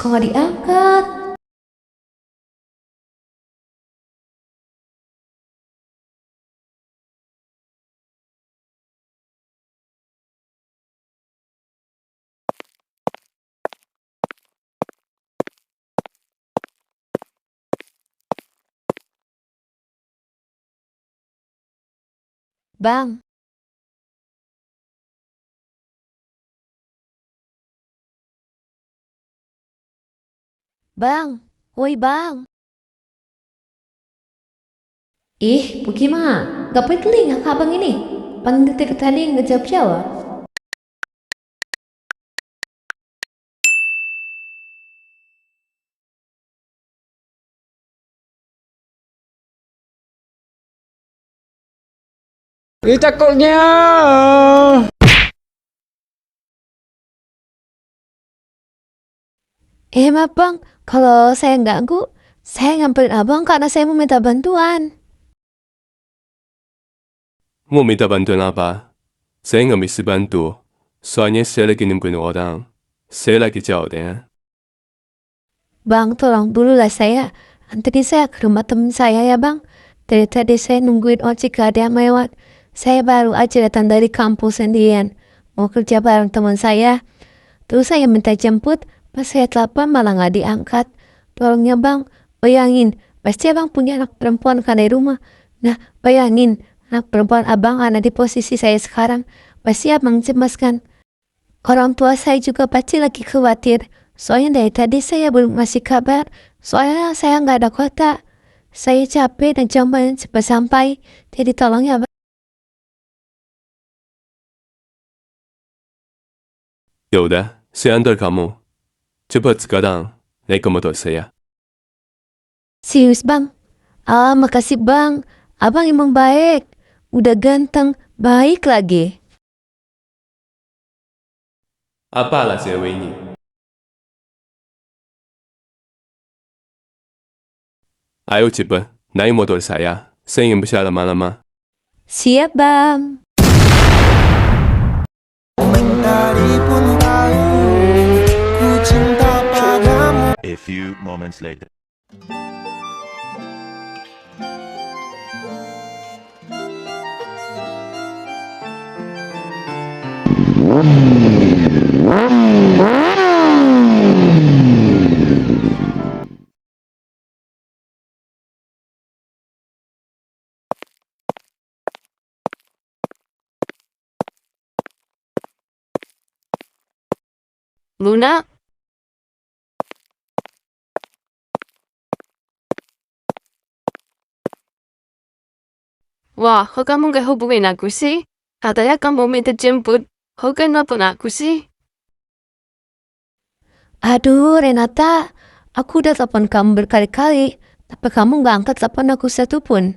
kok nggak diangkat? Bang, bang, woi bang. Ih, bagaimana? Gak pakai telinga kak bang ini? Pan detik tadi nggak jawab-jawab. Ini cakulnya. Maaf bang, kalau saya ganggu, saya ngamperin abang karena saya mau minta bantuan. Mau minta bantuan apa? Saya nggak bisa bantu. Soalnya saya lagi nungguin orang. Saya lagi jauh deh. Bang, tolong dulu lah saya. Anterin saya ke rumah temen saya ya bang. Dari tadi saya nungguin ojek gak ada yang lewat. Saya baru aja datang dari kampus sendirian. Mau kerja bareng teman saya. Terus saya minta jemput, pas saya telepon malah gak diangkat. Tolongnya bang, bayangin, pasti abang punya anak perempuan kan di rumah. Nah, bayangin, anak perempuan abang ada di posisi saya sekarang. Pasti abang cemas kan. Orang tua saya juga pasti lagi khawatir. Soalnya dari tadi saya belum ngasih kabar. Soalnya saya nggak ada kota. Saya capek dan jamnya cepat sampai. Jadi tolong ya, Bang.有的, saya antar kamu. Cepat sekarang, naik ke motor saya. Serius, Bang. Ah, makasih, Bang. Abang emang baik. Udah ganteng, baik lagi. Apa alasan ini? Ayo cepat, naik motor saya. Saya ingin bisa lama-lama. Siap, Bang. A few moments later. Luna? Wah, kok kamu gak hubungin aku sih? Katanya kamu minta jemput. Kok gak nelfon aku sih? Aduh, Renata. Aku udah telepon kamu berkali-kali. Tapi kamu nggak angkat telepon aku satu pun.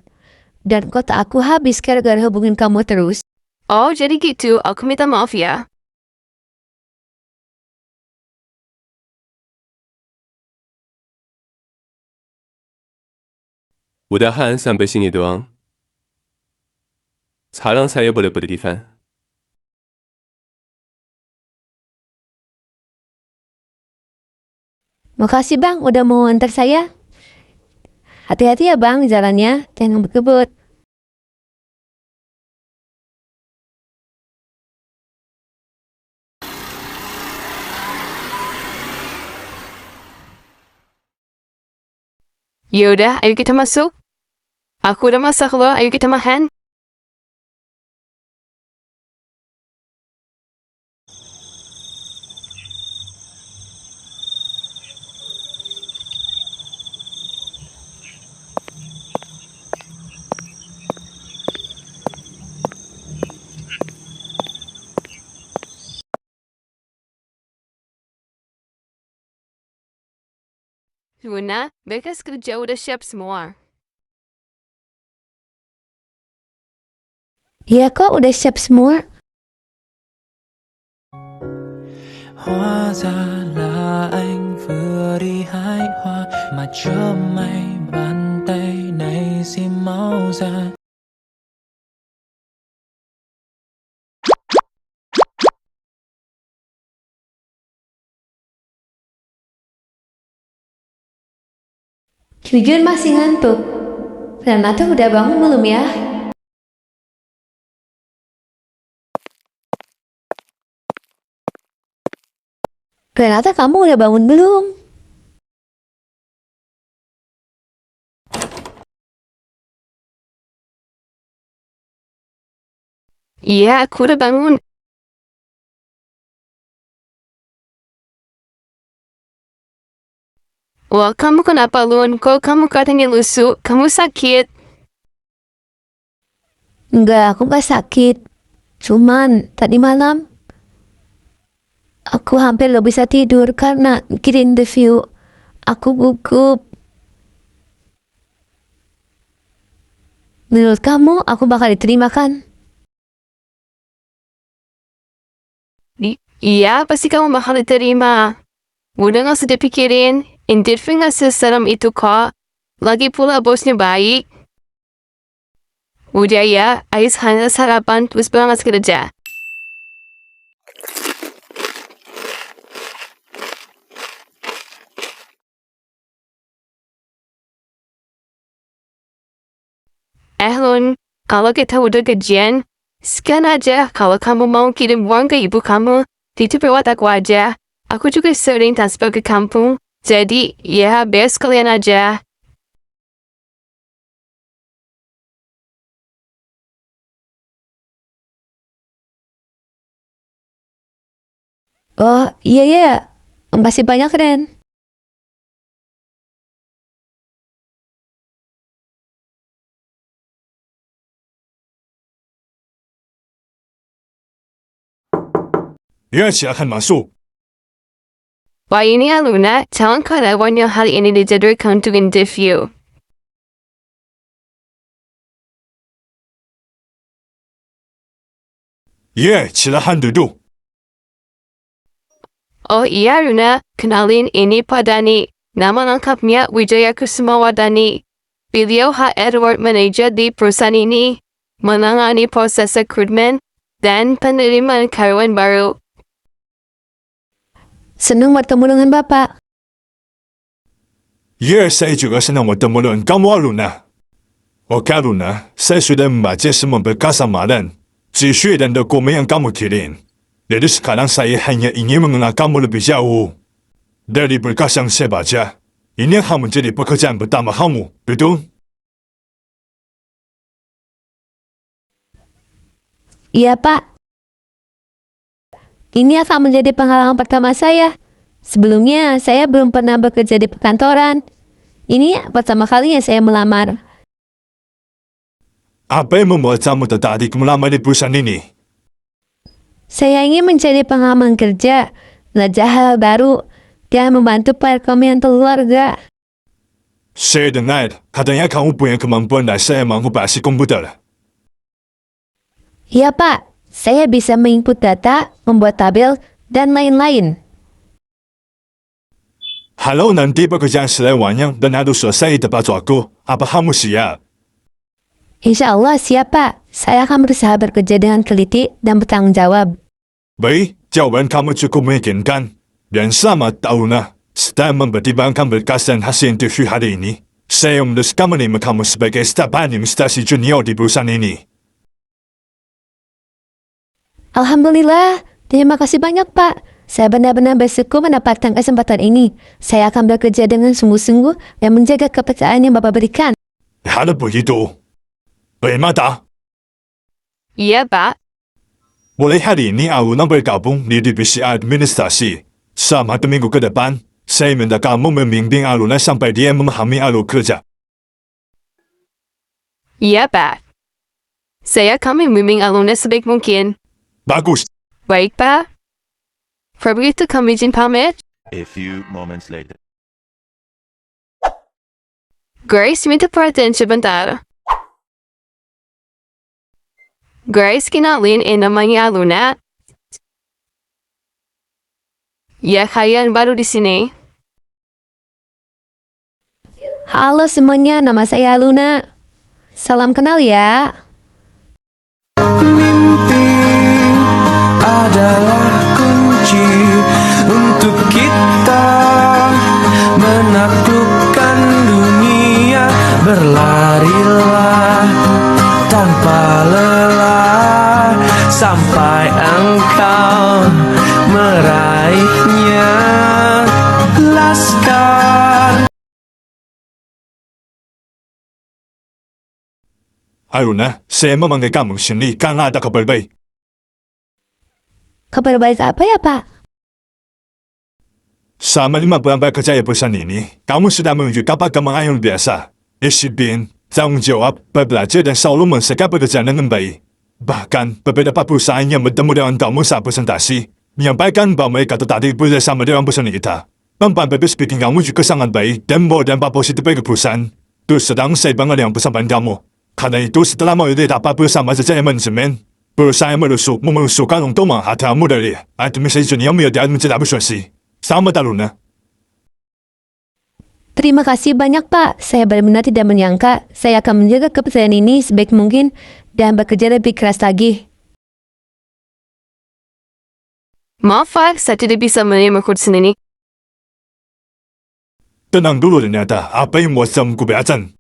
Dan kota aku habis gara-gara hubungin kamu terus. Oh, jadi gitu. Aku minta maaf ya. Udahan sampai sini doang. Sekarang saya boleh berdiri. Makasih bang udah mau antar saya. Hati-hati ya bang jalannya, jangan berkebut. Yaudah, ayo kita masuk. Aku udah masak loh, ayo kita makan. Luna, bekas kerja udah siap semua. Iya kok udah siap semua. Hóa ra là anh vừa đi hái hoa mà chớ may bàn tay này xin máu ra. Jujur masih ngantuk. Renata udah bangun belum ya? Renata, kamu udah bangun belum? Iya, aku udah bangun. Wah, kamu kenapa Lun? Kok kamu katanya lusu? Kamu sakit? Enggak, aku gak sakit. Cuman tadi malam aku hampir gak bisa tidur karena mikirin interview. Aku gugup. Menurut kamu aku bakal diterima kan? Iya, pasti kamu bakal diterima. Udah gak usah dipikirin. Interview gak seserem itu kok. Lagi pula bosnya baik. Udah ya, Ais hanya sarapan terus berangkat kerja. Lun, kalau kita udah gajian, scan aja kalau kamu mau kirim uang ke ibu kamu, titip lewat aku aja. Aku juga sering transfer ke kampung, jadi ya biar sekalian aja. Oh iya ya, masih banyak Ren. Ya, silakan masuk. Wah ini ya Luna, calon karyawan yang hari ini dijadwalkan untuk interview. Ya, silakan duduk. Oh iya Luna, kenalin ini Pak Dani. Nama lengkapnya Wijaya Kusumawardhani. Beliau HR Manager di perusahaan ini, menangani proses rekrutmen dan penerimaan karyawan baru. Senang bertemu dengan Bapak. Ya, saya juga senang bertemu dengan kamu, Luna. Oke, Luna, saya sudah membaca semua berkas amalan, siswa dan dokumen yang kamu kirim. Jadi sekarang saya hanya ingin mengenal kamu lebih jauh. Dari berkas yang saya baca, ini akan menjadi pekerjaan pertama kamu, betul? Iya Pak. Ini akan menjadi pengalaman pertama saya. Sebelumnya saya belum pernah bekerja di perkantoran. Ini pertama kalinya saya melamar. Apa yang membuat kamu tertarik melamar di perusahaan ini? Saya ingin mencari pengalaman kerja, belajar hal baru, dan membantu perekonomian keluarga. Saya dengar, katanya kamu punya kemampuan dasar yang mengubah komputer. Iya Pak, saya bisa menginput data, membuat tabel, dan lain-lain. Kalau nanti pekerjaan selewanya dan harus selesai tepat waktu, apa kamu siap? Insya Allah siap Pak. Saya akan berusaha bekerja dengan teliti dan bertanggung jawab. Baik, jawaban kamu cukup meyakinkan. Dan selamat Luna. Setelah mempertimbangkan berkas dan hasil interview hari ini, saya memutuskan menerima kamu sebagai staf administrasi junior di perusahaan ini. Alhamdulillah, terima kasih banyak Pak. Saya benar-benar bersyukur mendapatkan kesempatan ini. Saya akan bekerja dengan sungguh-sungguh dan menjaga kepercayaan yang Bapak berikan. Kalau begitu, bagaimana? Iya Pak. Mulai hari ini Luna bergabung di divisi administrasi. Selama 2 minggu ke depan, saya minta kamu membimbing Luna sampai dia memahami alur kerja. Iya Pak. Saya akan membimbing Luna sebaik mungkin. Bagus. Baik Pak. Kalau begitu kami izin pamit. A few moments later. Grace minta perhatian sebentar. Grace, kenalin namanya Luna. Ya, kalian baru di sini. Halo semuanya, nama saya Luna. Salam kenal ya. Mimpi adalah kunci untuk kita menaklukkan dunia. Aruna, saya memanggil kamu sini karena ada kabar baik. Kabar baik apa ya, Pak? Selama 5 bulan bekerja di perusahaan ini, kamu sudah menunjukkan perkembangan yang biasa. Disiplin, tanggung jawab, belajar dan selalu menyelesaikan pekerjaan dengan baik. Bahkan, beberapa perusahaan yang bertemu dengan kamu saat presentasi, menyampaikan bahwa mereka tertarik bersama dengan perusahaan kita. Kemampuan public speaking kamu juga sangat baik dan berdampak positif bagi perusahaan. Terus sedang saya bangga dengan persamaan kamu. Karena itu setelah melihat apa bersama saja manajemen, perusahaan memusuhkan untuk menghantarmu dari administrasi yang menjadi administrasi. Selamat Aruna. Terima kasih banyak, Pak. Saya benar-benar tidak menyangka saya akan menjaga kepercayaan ini sebaik mungkin dan bekerja lebih keras lagi. Maaf Pak, saya tidak bisa menerima kursus ini. Tenang dulu ternyata, apa yang membuat kamu keberatan?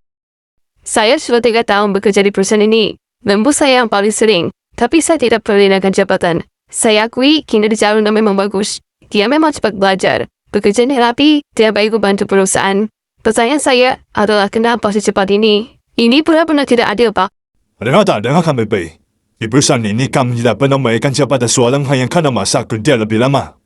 Saya sudah 3 tahun bekerja di perusahaan ini. Lembu saya yang paling sering, tapi saya tidak perlu naikkan jabatan. Saya akui kinerja Aruna memang bagus. Dia memang cepat belajar. Bekerja rapi, dia baik membantu perusahaan. Pertanyaan saya adalah kenapa secepat ini? Ini benar-benar tidak adil, Pak. Dengar kami baik. Di perusahaan ini kami tidak pernah menaikkan jabatan seorang hanya karena masa kerja lebih lama.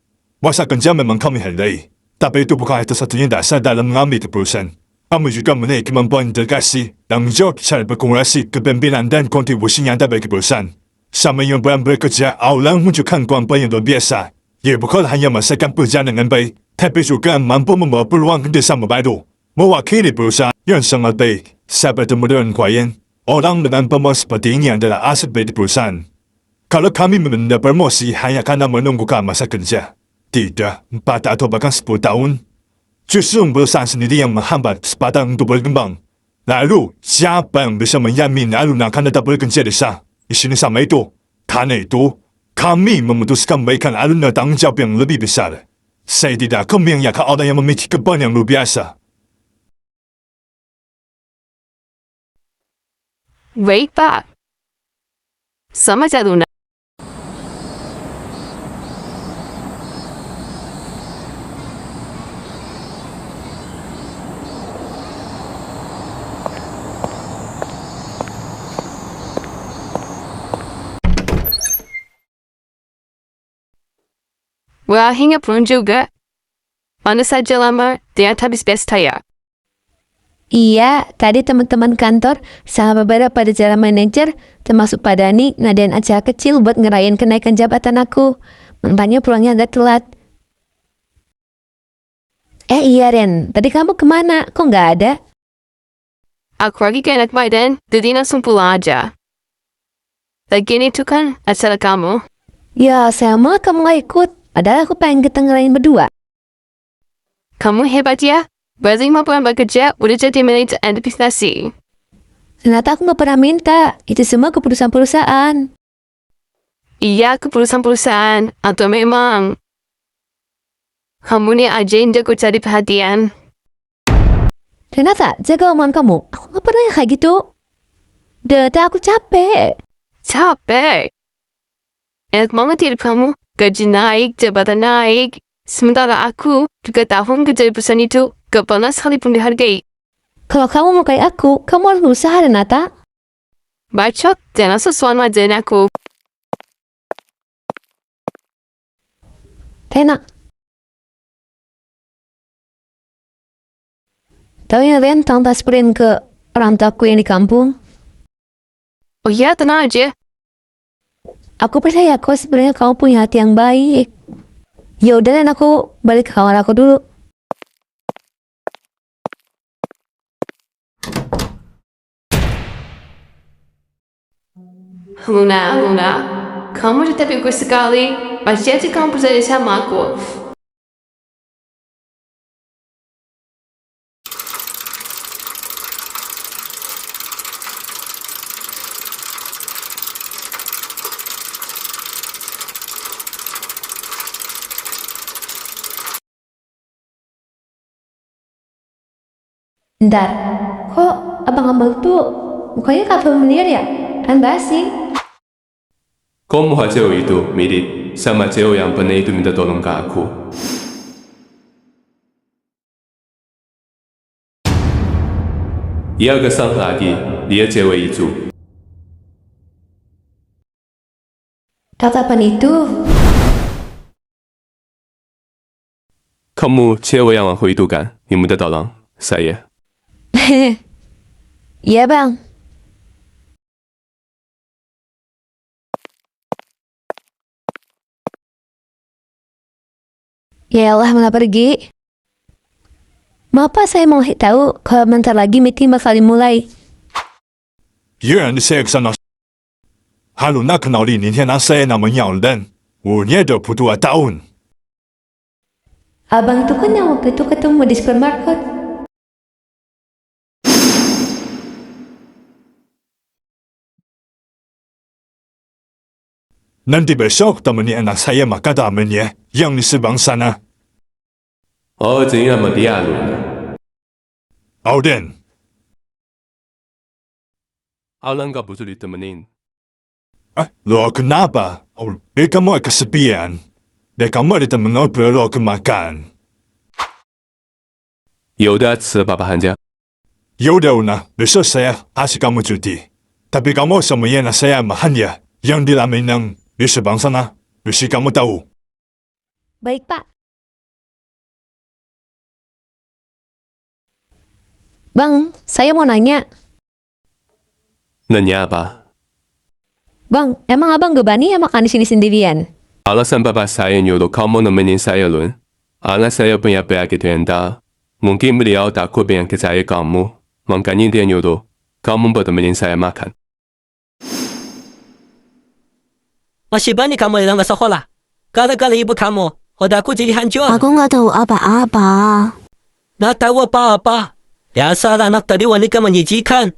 Masa kerja memang kami hargai. Tapi itu bukan satu-satunya dasar dalam mengambil keputusan. Kami juga memiliki kemampuan integrasi, tanggung jawab cara berkolaborasi, kepemimpinan dan kontribusi yang ada bagi perusahaan. Sama yang bekerja, orang menunjukkan kemampuan yang luar biasa. Ia bukan hanya menyelesaikan pekerjaan dengan baik, tapi juga mampu membawa peluang kerjasama baru. Mewakili perusahaan yang sangat baik. Saya bertemu dengan klien. Orang dengan peluang seperti ini adalah aset bagi perusahaan. Kalau kami menunda promosi hanya karena menunggukan masa kerja, 3, 4 atau bahkan 10 tahun, justru perusahaan sendiri yang menghambat kesempatan untuk berkembang. Lalu, siapa yang bisa menjamin Aruna akan tetap bekerja di sana? Di sini sama itu. Karena itu, kami memutuskan memberikan Aruna tanggung jawab yang lebih besar. Saya tidak akan mengiyakan orang yang memiliki kemampuan yang luar biasa. Baik, Pak. Selamat Aruna. Wah, hingga pun juga. Mana saja lama, dia habis best saya. Iya, tadi teman-teman kantor sama beberapa jajaran manajer, termasuk Pak Dani, ngadain acara kecil buat ngerayain kenaikan jabatan aku. Makanya pulangnya agak telat. Iya Ren, tadi kamu kemana? Kok nggak ada? Aku lagi ke enak badan, jadi langsung pulang aja. Lagian itu kan acara kamu. Ya, saya malah kamu nggak ikut. Padahal aku pengen kita ngerayain berdua. Kamu hebat ya. Baru 5 bulan bekerja, udah jadi manajer administrasi. Ternyata aku nggak pernah minta. Itu semua keputusan perusahaan. Iya, keputusan perusahaan. Atau memang kamu nih aja yang jago cari perhatian. Ternyata jaga omongan kamu. Aku nggak pernah kayak gitu. Aku capek. Capek. Enak banget hidup kamu. Gaji naik, jabatan naik. Sementara aku 3 tahun kerja di perusahaan itu gak pernah sekalipun dihargai. Kalau kamu mau kayak aku, kamu harus berusaha, Renata. Bacot, jangan sesuatu ajarin aku. Rena. Tahu ya Ren, tolong taspurin ke orang tuaku yang di kampung. Oh iya, tenang aja. Aku percaya kok sebenarnya kamu punya hati yang baik. Ya udah Ren, aku balik ke kamar aku dulu. Luna, kamu tetap bagus sekali. Pasti aja kamu percaya sama aku. Bentar, kok abang-abang tuh mukanya gak familiar ya? Kan basi. Kamu jauh itu mirip sama cewek yang pernah itu minta tolong ke aku. Ia kesal lagi, dia cewek itu. Tatapan itu, Kamu cewek yang 往回渡感，你们的导廊，saya. iya bang. Yaelah malah pergi. Mau apa saya mau tahu kalau bentar lagi meeting bakal dimulai. 有人的 saya kesana. Halu nak kenal ni niat saya nama nyalden. Unya dah putua tahun. Abang itu kan yang waktu itu ketemu di supermarket. Nanti besok temani anak saya makan tamannya yang di seberang sana. 哦，怎样嘛，迪亚伦？ Auden, 奥兰高不是你temenin。 lo kenapa? Oh, kamu kesepian. Dan kamu ada teman ngobrol ke makan. 有的吃爸爸寒假。 Yaudah Una, besok saya kasih kamu cuti. Tapi kamu semuanya nak saya makan ya. Yang di Laminang, di seberang sana. Mesti kamu tahu. Baik pak. Bang, saya mau nanya. Nanya apa? Bang, emang abang gak berani ya makan di sini sendirian? Alasan bapak saya nyuruh kamu nemenin saya Lun. Anak saya punya penyakit rendah. Mungkin beliau takut penyakit saya kamu. Makanya dia nyuruh kamu bertemenin saya makan. Masih banyak kamu yang bersekolah. Gara-gara ibu kamu, otakku jadi hancur. Aku nggak tahu apa-apa. Nggak tahu apa-apa. Dasar anak tadi wanita menjijikan.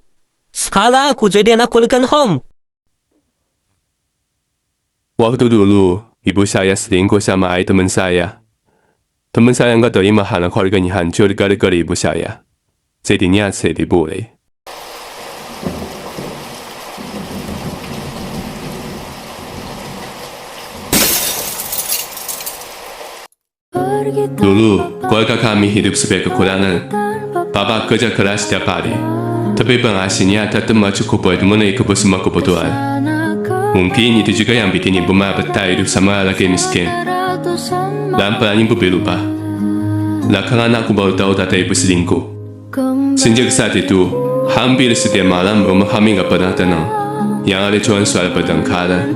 Sekarang aku jadi anak kulikan home. Waktu dulu, ibu saya selingkuh sama ayah teman saya. Teman saya nggak terima anak keluarganya hancur gara-gara ibu saya. Jadinya saya diboleh. Dulu, keluarga kami hidup sebagai kekurangan. Bapak kerja keras setiap hari. Tapi penghasilannya tetap cukup buat memenuhi semua kebutuhan. Mungkin itu juga yang bikin ibu malah betah hidup sama laki miskin. Dan pelan ibu berubah. Belakangan aku baru tahu data ibu selingkuh. Sejak saat itu, hampir setiap malam rumah kami gak pernah tenang. Yang ada cuma suara pertengkaran.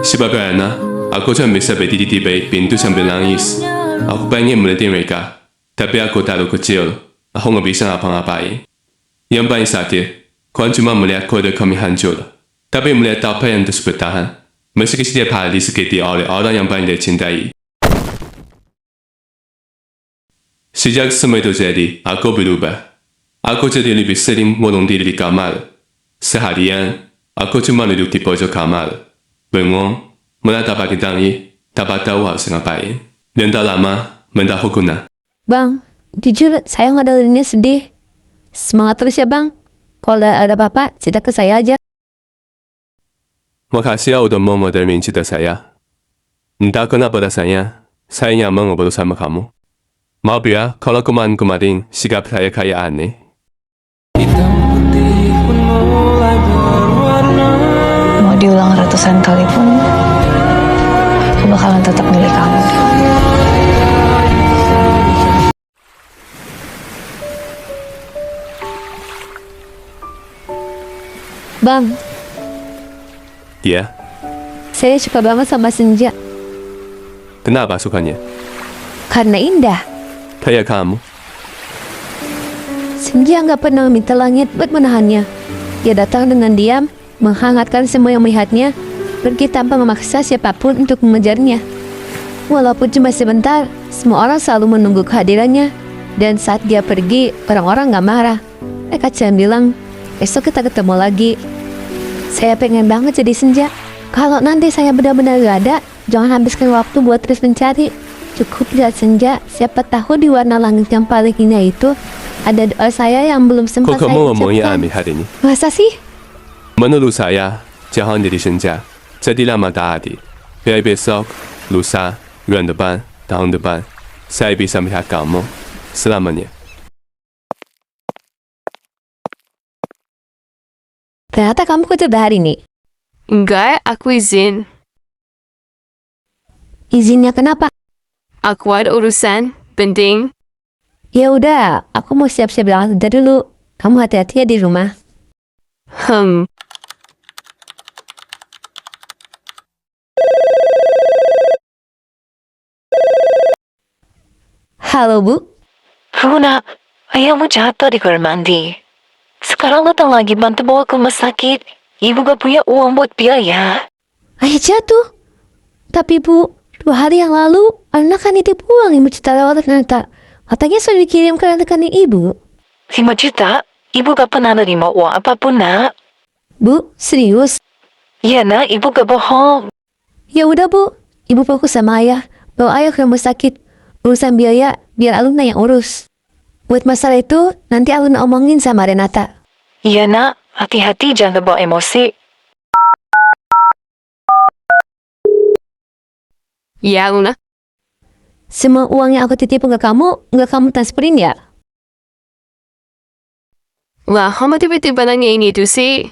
Sebabnya, aku cuma bisa berdiri di balik pintu sambil nangis. Aku pengen melihat mereka. Tapi aku terlalu kecil. Aku gak bisa ngapa-ngapain. Yang paling sakit, kau cuma melihat keluarga kami hancur. Tapi melihat apa yang terus bertahan. Meski setiap hari disakiti oleh orang yang paling dia cintai. Sejak semua itu jadi, aku berubah. Aku jadi lebih sering mengurung diri di kamar. Seharian, aku cuma duduk di pojok kamar. Bengong, menatap pagi tangi, tak tahu harus ngapain. Dan tak lama, mendapat guna. Bang, jujur saya ngadalinnya sedih. Semangat terus ya bang. Kalau ada apa-apa, cerita ke saya aja. Makasih ya udah mau modal mencinta saya. Entah kenapa rasanya, saya nyaman ngobrol sama kamu. Maaf ya, kalau kemarin-kemarin sikap saya kayak aneh. Hitam putih pun mulai berwarna. Mau diulang ratusan kali pun, aku bakalan tetap milih kamu. Bang, Ya, saya suka banget sama senja. kenapa sukanya? Karena indah. Kayak kamu. Senja nggak pernah minta langit buat menahannya. Dia datang dengan diam, menghangatkan semua yang melihatnya, pergi tanpa memaksa siapapun untuk mengejarnya. Walaupun cuma sebentar, semua orang selalu menunggu kehadirannya. Dan saat dia pergi, orang-orang nggak marah. Mereka cuma bilang, besok kita ketemu lagi. Saya pengen banget jadi senja. Kalau nanti saya benar-benar gak ada, jangan habiskan waktu buat terus mencari. Cukup lihat senja, siapa tahu di warna langit yang paling indah itu ada doa saya yang belum sempat Kok saya kamu ngomongin ucapkan. aneh hari ini? Masa sih? Menurut saya, jangan jadi senja. Jadilah matahari. Biar besok, lusa, bulan depan, tahun depan, saya bisa melihat kamu selamanya. Ternyata kamu kerja hari ini. Enggak, aku izin. Izinnya kenapa? Aku ada urusan penting. Ya udah, aku mau siap-siap berangkat kerja dulu. Kamu hati-hati ya di rumah. Halo, Bu. Luna, ayahmu jatuh di kamar mandi. Sekarang lo lagi bantu bawa ke rumah sakit. Ibu gak punya uang buat biaya. Ayah jatuh. Tapi Bu, 2 hari yang lalu, anak kan itu pulang 5 juta lewat ternyata. Katanya sudah dikirim ke rekening Ibu. 5 juta? Ibu gak pernah nerima uang apapun, nak. Bu, serius? Iya, nak. Ibu gak bohong. Ya udah, Bu. Ibu fokus sama Ayah. Bawa Ayah ke rumah sakit. Urusan biaya, biar Aluna yang urus. Buat masalah itu, nanti Aluna omongin sama Renata. Iya, nak. Hati-hati jangan bawa emosi. Ya, Luna. Semua uang yang aku titipin ke kamu, nggak kamu transferin ya? Lah, kamu tiba-tiba nanya ini tuh sih.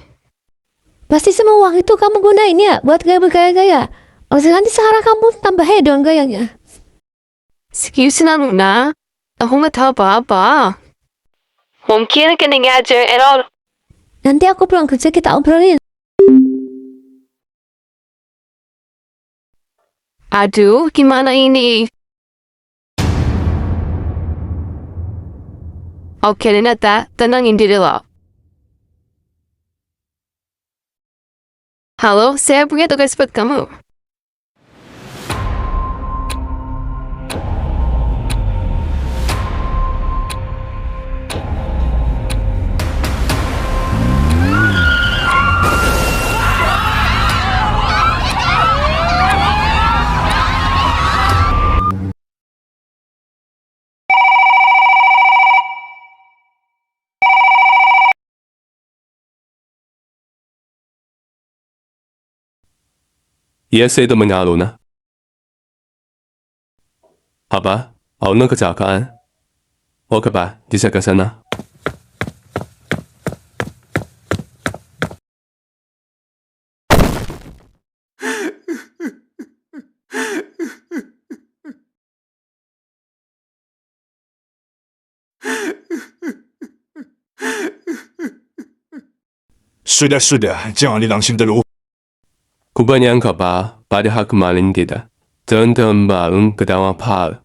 Pasti semua uang itu kamu gunain ya, buat gaya bergaya-gaya. Maksudnya nanti sekarang kamu tambah hedon gayanya. Excuse na, Luna. Aku nggak tahu apa-apa. Mungkin kena ngajar at all. Nanti aku pulang kerja kita obrolin. Aduh, gimana ini? Oke, Renata, tenangin diri lo. Halo, saya punya tugas buat kamu.也谁都没拿路呢。好吧，我那个找个案，我可把你这个身呢？是的，是的，这样你良心的路。 Kubanya ka ba, pada hak malin tidak. Tentang balun kedawan pal.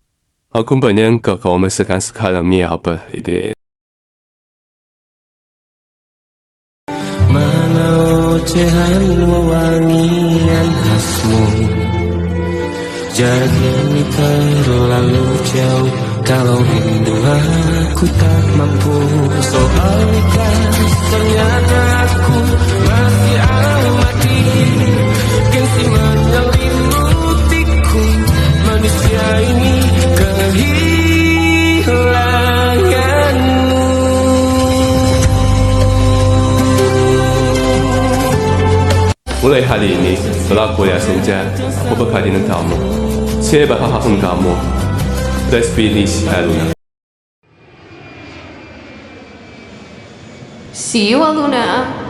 Aku banyak ke kaum sekarang ni apa ide. Mana ocehan wewangian khasmu. Jarak ini terlalu jauh. Kalau rindu aku tak mampu. Soal nikah ternyata aku masih amati. Gengsi menyelimutiku. Manusia ini kehilanganmu. Mulai hari ini, setelah kuliah senja, aku bakal dengan kamu. Saya bakal hafal kamu. Let's finish, Luna. See you, Luna.